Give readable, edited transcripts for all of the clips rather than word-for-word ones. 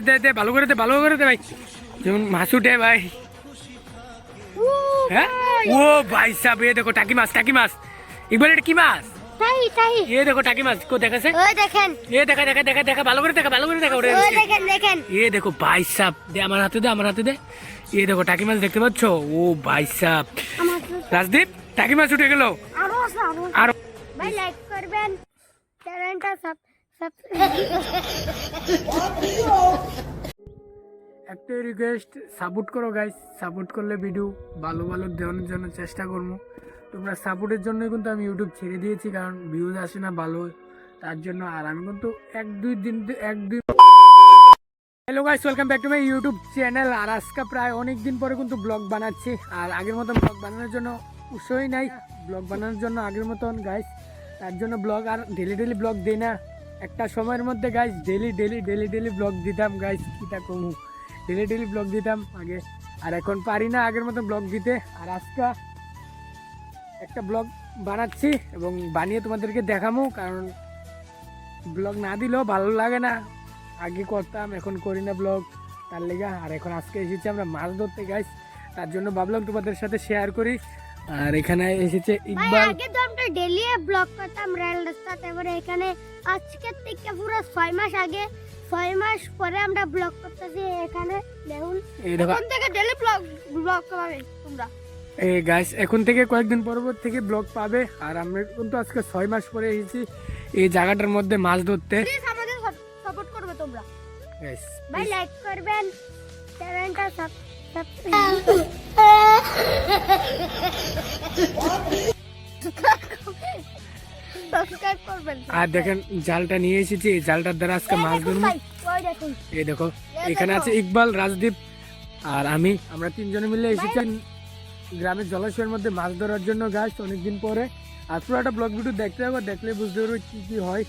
দে ভালো করে দে ভাই, যেমন মাছ উঠে ভাই। হ্যাঁ ও ভাই সাহেব, এ দেখো টাকি মাছ ইকবাল, এটা কি মাছ? এ দেখো টাকি মাছ, কো দেখাছে? এ দেখা ভালো করে দেখা এ দেখো ভাই সাহেব, দে আমার হাতে দে। এ দেখো টাকি মাছ দেখতে পাচ্ছ? ও ভাই সাহেব, রাজদীপ টাকি মাছ উঠে গেল। আর ভাই লাইক করবেন, চ্যানেলটা একটা রিকোয়েস্ট, সাপোর্ট করো গাইস। সাপোর্ট করলে ভিডিও ভালো দেওয়ানোর জন্য চেষ্টা করবো। তোমরা সাপোর্টের জন্যই কিন্তু আমি ইউটিউব ছেড়ে দিয়েছি, কারণ ভিউজ আসে না ভালো, তার জন্য। আর আমি কিন্তু hello guys, welcome back to my YouTube channel. আর আজকে প্রায় অনেক দিন পরে কিন্তু ব্লগ বানাচ্ছি। আর আগের মতন ব্লগ বানানোর জন্য উৎসাহই নাই, ব্লগ বানানোর জন্য আগের মতন গাইস। তার জন্য ব্লগ আর ডেলি ব্লগ দিই না। একটা সময়ের মধ্যে গাইস ডেলি ব্লগ দিতাম গাইস, কিটা কমু, ডেলি ব্লগ দিতাম আগে। আর এখন পারি না আগের মতো ব্লগ দিতে। আর আজকে একটা ব্লগ বানাচ্ছি এবং বানিয়ে তোমাদেরকে দেখাবো, কারণ ব্লগ না দিলেও ভালো লাগে না। আগে করতাম, এখন করি না ব্লগ, তার লেগে। আর এখন আজকে এসেছি আমরা মাছ ধরতে গাইস, তার জন্য ভাবলাম তোমাদের সাথে শেয়ার করি। আর এখানে এসেছে ইকবাল। আগে তো আমরা ডেলি ব্লগ করতাম রেল রাস্তাতে, এবারে এখানে আজকে থেকে পুরো 6 মাস আগে, 6 মাস পরে আমরা ব্লগ করতেছি এখানে। দেখুন এখন থেকে ডেলি ব্লগ পাবে তোমরা। এই গাইস, এখন থেকে কয়েকদিন পর থেকে ব্লগ পাবে। আর আমরা কিন্তু আজকে 6 মাস পরে এসেছি এই জায়গাটার মধ্যে মাছ ধরতে। প্লিজ আমাদের সাপোর্ট করবে তোমরা গাইস, ভাই লাইক করবেন, চ্যানেলটা সাবস্ক্রাইব করবেন। আর দেখেন জালটা নিয়ে এসেছি, এই জালটার দ্বারা আজকে মাছ ধরবো। এই দেখো এখানে আছে ইকবাল, রাজদীপ আর আমি, আমরা তিনজনে মিলে এসেছি গ্রামের জলাশয়ের মধ্যে মাছ ধরার জন্য গাইস, অনেকদিন পরে। আর পুরোটা ব্লগ ভিডিও দেখতে হবে, দেখলে বুঝতে পারবে কি হয়।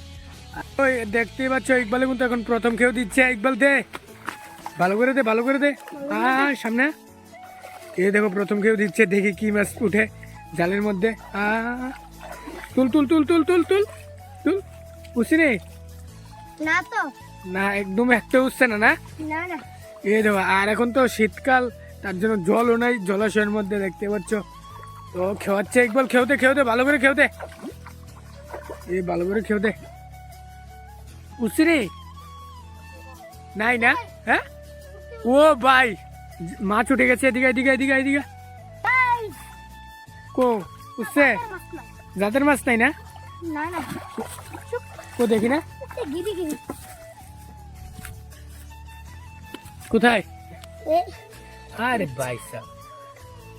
ওই দেখতেই পাচ্ছ ইকবালে কিন্তু এখন প্রথম খেয়েও দিচ্ছে। ইকবাল দে ভালো করে দে সামনে। এ দেখো প্রথম খেয়েও দিচ্ছে, দেখি কি মাছ উঠে জালের মধ্যে। তুল উঠছি রে না তো, না একদম একটা উঠছে না। না এ দেখো, আর এখন তো শীতকাল, তার জন্য জলও নাই জলাশয়ের মধ্যে, দেখতে পাচ্ছ। তো খেওয়াচ্ছে ইকবাল, খেওতে ভালো করে খেওতে, এই ভালো করে খেওতে। উঠছি রে নাই না? হ্যাঁ ও ভাই, মাছ উঠে গেছে। এদিকে কো উঠছে, জাতের মাছ নাই না? কো দেখি না, কোথায়? আরে ভাই সাহেব,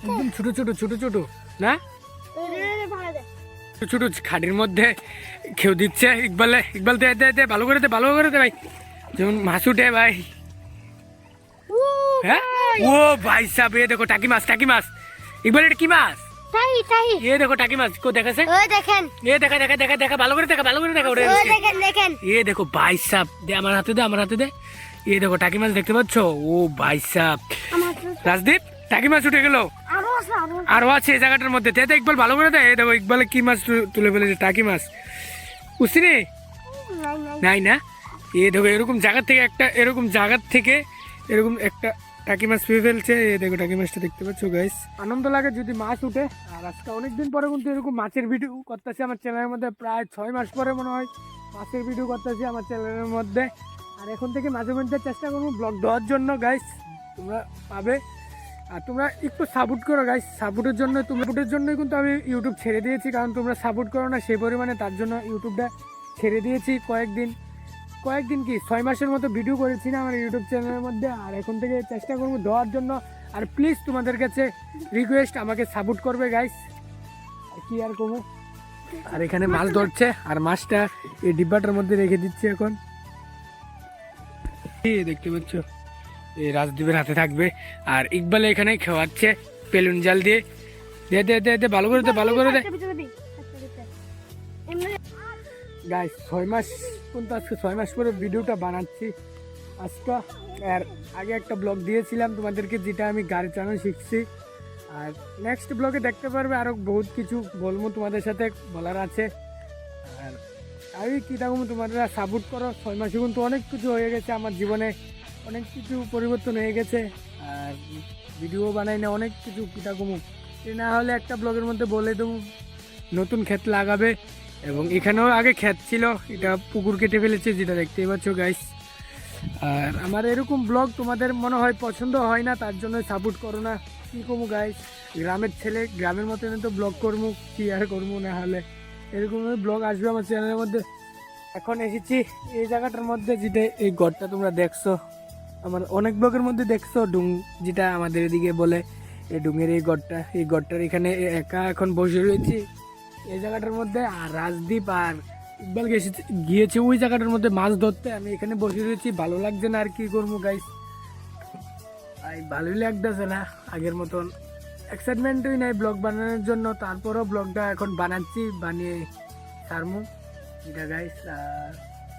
একদম ছোট না, ছোট খাড়ির মধ্যে খেউ দিচ্ছে। ইকবাল দে ভালো করে দে ভাই, যেমন মাছ উঠে ভাই। হ্যাঁ ও ভাই সাহেব, এ দেখো টাকি মাছ ইকবাল, এটা কি মাছ? এ দেখো টাকি মাছ, কো দেখাছে? এ দেখা ভালো করে দেখা এ দেখো ভাই সাহেব, দে আমার হাতে দে। এ দেখো টাকি মাছ দেখতে পাচ্ছ? ও ভাই সাহেব, রাজদীপ টাকি মাছ উঠে গেল। আরো আছে এই জায়গাটার মধ্যে, দে ইকবাল ভালো করে দে। এ দেখো ইকবালে কি মাছ তুলে ফেলেছে, টাকি মাছ। বুঝছি রে নাই না? এ দেখো এরকম জায়গার থেকে এরকম একটা টাকি মাছ পেয়ে ফেলছে। এ দেখো টাকি মাছটা দেখতে পাচ্ছ গাইস, আনন্দ লাগে যদি মাছ উঠে। আর আজকে অনেকদিন পরে কিন্তু এরকম মাছের ভিডিও করতেছি আমার চ্যানেলের মধ্যে, প্রায় 6 মাস পরে মনে হয় মাছের ভিডিও করতেছি আমার চ্যানেলের মধ্যে। আর এখন থেকে মাঝে মধ্যে চেষ্টা করবো ব্লগ দেওয়ার জন্য গাইস, তোমরা পাবে। আর তোমরা একটু সাপোর্ট করো গাইস, সাপোর্টের জন্যই কিন্তু আমি ইউটিউব ছেড়ে দিয়েছি, কারণ তোমরা সাপোর্ট করো না সেই পরিমাণে, তার জন্য ইউটিউবটা ছেড়ে দিয়েছি। কয়েকদিন কি 6 মাসের মতো ভিডিও করেছি না আমার ইউটিউব চ্যানেলের মধ্যে। আর এখন থেকে চেষ্টা করবো দেওয়ার জন্য। আর প্লিজ তোমাদের কাছে রিকোয়েস্ট, আমাকে সাপোর্ট করবে গাইস, আর কি আর করবো। আর এখানে মাছ ধরছে, আর মাছটা এই ডিব্বাটার মধ্যে রেখে দিচ্ছি এখন। দেখতে পাচ্ছ এই রাজদীপের হাতে থাকবে। আর ইকবাল এখানে খাওয়াচ্ছে বেলুন জাল দিয়ে। দে ভালো করে দে গাইস। 6 মাস কিন্তু আজকে 6 মাস পরে ভিডিওটা বানাচ্ছি আজকে। আর আগে একটা ব্লগ দিয়েছিলাম তোমাদেরকে, যেটা আমি গাড়ি চালানো শিখছি। আর নেক্সট ব্লগে দেখতে পারবে, আরও বহুত কিছু বলবো তোমাদের সাথে বলার আছে। আর আমি কী থাকবো, তোমরা সাপোর্ট করো। 6 মাসে কিন্তু অনেক কিছু হয়ে গেছে আমার জীবনে। অনেক কিছু পরিবর্তন হয়ে গেছে। আর ভিডিও বানাই না অনেক কিছু পিঠা কমুক, এ না হলে একটা ব্লগের মধ্যে বলে দেবো নতুন ক্ষেত লাগাবে। এবং এখানেও আগে ক্ষেত ছিল, এটা পুকুর কেটে ফেলেছে যেটা দেখতেই পাচ্ছ গাইস। আর আমার এরকম ব্লগ তোমাদের মনে হয় পছন্দ হয় না, তার জন্য সাপোর্ট করো না। কী করবো গাইস, গ্রামের ছেলে গ্রামের মতন তো ব্লগ করবো, কি আর করবো, না হলে এরকম ব্লগ আসবে আমার চ্যানেলের মধ্যে। এখন এসেছি এই জায়গাটার মধ্যে, যেটা এই গড়টা তোমরা দেখছো, আমার অনেক ব্লগের মধ্যে দেখছো ডুং, যেটা আমাদের এদিকে বলে এই ডুঙের এই গড়টার এখানে একা এখন বসে রয়েছি এই জায়গাটার মধ্যে। আর রাজদীপ আর ইকবাল গিয়েছে ওই জায়গাটার মধ্যে মাছ ধরতে, আমি এখানে বসে রয়েছি। ভালো লাগছে না, আর কি করবো গাইস, ভালোই লাগতেছে না আগের মতন, এক্সাইটমেন্টই নাই ব্লগ বানানোর জন্য। তারপরও ব্লগটা এখন বানাচ্ছি, বানিয়ে ছাড়মু এটা গাইস।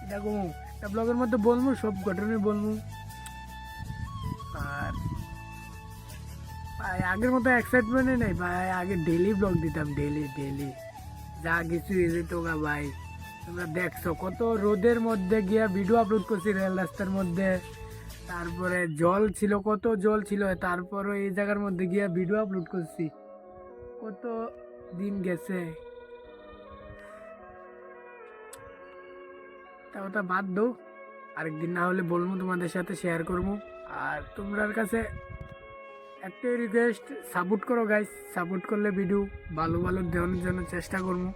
এটা কমু একটা ব্লগের মধ্যে বলবো, সব ঘটনাই বলবো। আর ভাই আগের মতো এক্সাইটমেন্টই নেই ভাই, আগে ডেলি ব্লগ দিতাম, ডেলি যা কিছু তো ভাই। তোমরা দেখছো কত রোদের মধ্যে গিয়া ভিডিও আপলোড করছি রেল রাস্তার মধ্যে, তারপরে জল ছিল, কত জল ছিল, তারপরে এই জায়গার মধ্যে গিয়া ভিডিও আপলোড করছি, কত দিন গেছে। তা ওটা বাদ দাও, আরেকদিন না হলে বলবো, তোমাদের সাথে শেয়ার করবো। আর তোমরার কাছে একটাই রিকোয়েস্ট, সাপোর্ট করো গাইস, সাপোর্ট করলে ভিডিও ভালো ভালো দেওয়ানোর জন্য চেষ্টা করবো।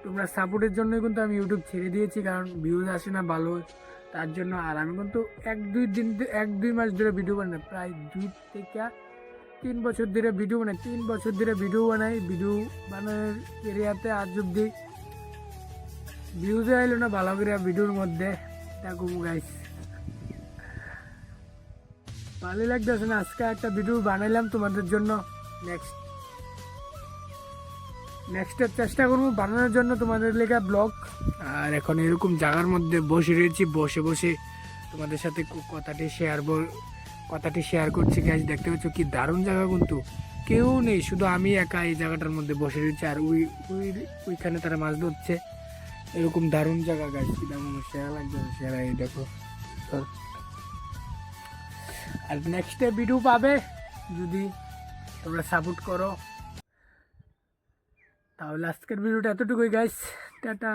তোমরা সাপোর্টের জন্যই কিন্তু আমি ইউটিউব ছেড়ে দিয়েছি, কারণ ভিউজ আসে না ভালো, তার জন্য। আর আমি কিন্তু 1-2 মাস ধরে ভিডিও বানাই, প্রায় 2 থেকে 3 বছর ধরে ভিডিও বানাই, 3 বছর ধরে ভিডিও বানানোর এরিয়াতে আজ অব্দি ভিউজে আইলো না ভালো করে ভিডিওর মধ্যে। দেখো গাইস, ভালো লাগতেছে না। আজকে একটা ভিডিও বানাইলাম তোমাদের জন্য, নেক্সটের চেষ্টা করবো বানানোর জন্য তোমাদের লেখা ব্লগ। আর এখন এরকম জায়গার মধ্যে বসে রয়েছি, বসে তোমাদের সাথে কথাটি শেয়ার করছি গাইস। দেখতে পাচ্ছ কি দারুণ জায়গা, কিন্তু কেউ নেই, শুধু আমি একা এই জায়গাটার মধ্যে বসে রয়েছি। আর ওইখানে তারা মাছ ধরছে, এরকম দারুণ জায়গা গাইস, কি দারুণ সেরা লাগবে, সেরা। এই দেখো, আর নেক্সটে ভিডিও পাবে যদি তোমরা সাপোর্ট করো। তাহলে আজকের ভিডিওটা এতটুকুই গাইস, টাটা।